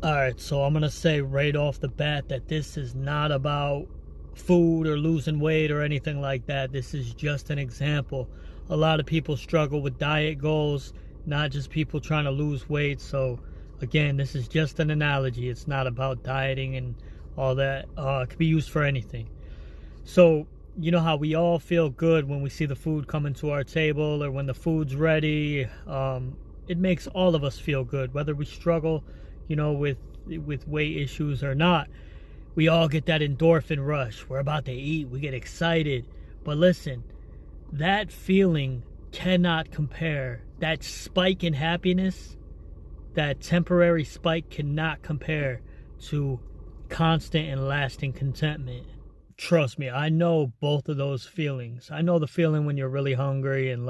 All right, so I'm going to say right off the bat that this is not about food or losing weight or anything like that. This is just an example. A lot of people struggle with diet goals, not just people trying to lose weight. So, again, this is just an analogy. It's not about dieting and all that. It could be used for anything. So, you know how we all feel good when we see the food coming to our table or when the food's ready. It makes all of us feel good, whether we struggle, with weight issues or not. We all get that endorphin rush. We're about to eat. We get excited. But listen, that feeling cannot compare. That spike in happiness, that temporary spike cannot compare to constant and lasting contentment. Trust me, I know both of those feelings. I know the feeling when you're really hungry and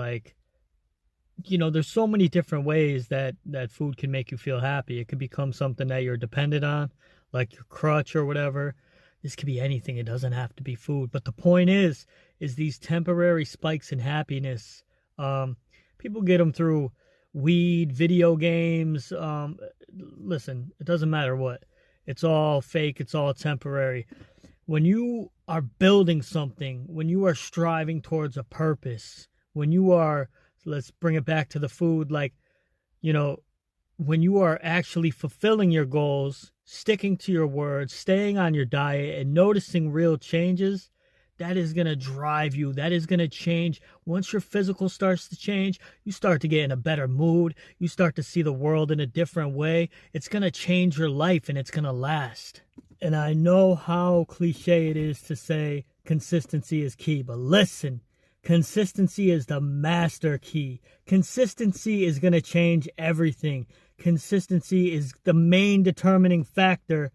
there's so many different ways that food can make you feel happy. It could become something that you're dependent on, like your crutch or whatever. This could be anything. It doesn't have to be food. But the point is these temporary spikes in happiness. People get them through weed, video games. Listen, it doesn't matter what. It's all fake. It's all temporary. When you are building something, when you are striving towards a purpose, when you are, let's bring it back to the food, you know, when you are actually fulfilling your goals, sticking to your words, staying on your diet, and noticing real changes, that is going to drive you. That is going to change. Once your physical starts to change, you start to get in a better mood. You start to see the world in a different way. It's going to change your life and it's going to last. And I know how cliche it is to say consistency is key, but listen, consistency is the master key. Consistency is going to change everything. Consistency is the main determining factor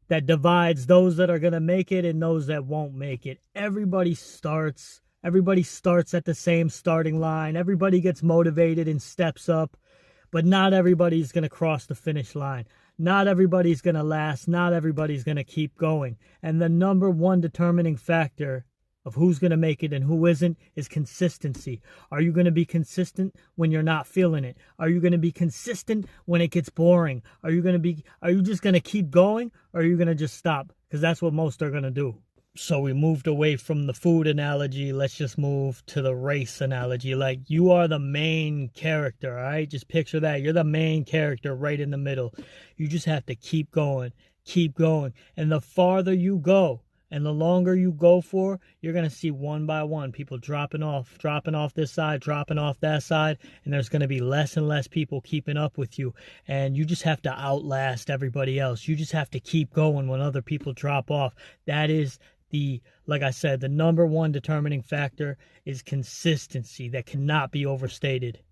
that divides those that are going to make it and those that won't make it. Everybody starts at the same starting line. Everybody gets motivated and steps up, but not everybody's going to cross the finish line. Not everybody's going to last. Not everybody's going to keep going. And the number one determining factor of who's going to make it and who isn't is consistency. Are you going to be consistent when you're not feeling it? Are you going to be consistent when it gets boring? Are you just going to keep going, or are you going to just stop? Because that's what most are going to do. So we moved away from the food analogy. Let's just move to the race analogy. Like, you are the main character, all right? Just picture that. You're the main character right in the middle. You just have to keep going, keep going. And the farther you go, and the longer you go for, you're going to see one by one people dropping off this side, dropping off that side, and there's going to be less and less people keeping up with you. And you just have to outlast everybody else. You just have to keep going when other people drop off. That is like I said, the number one determining factor is consistency that cannot be overstated.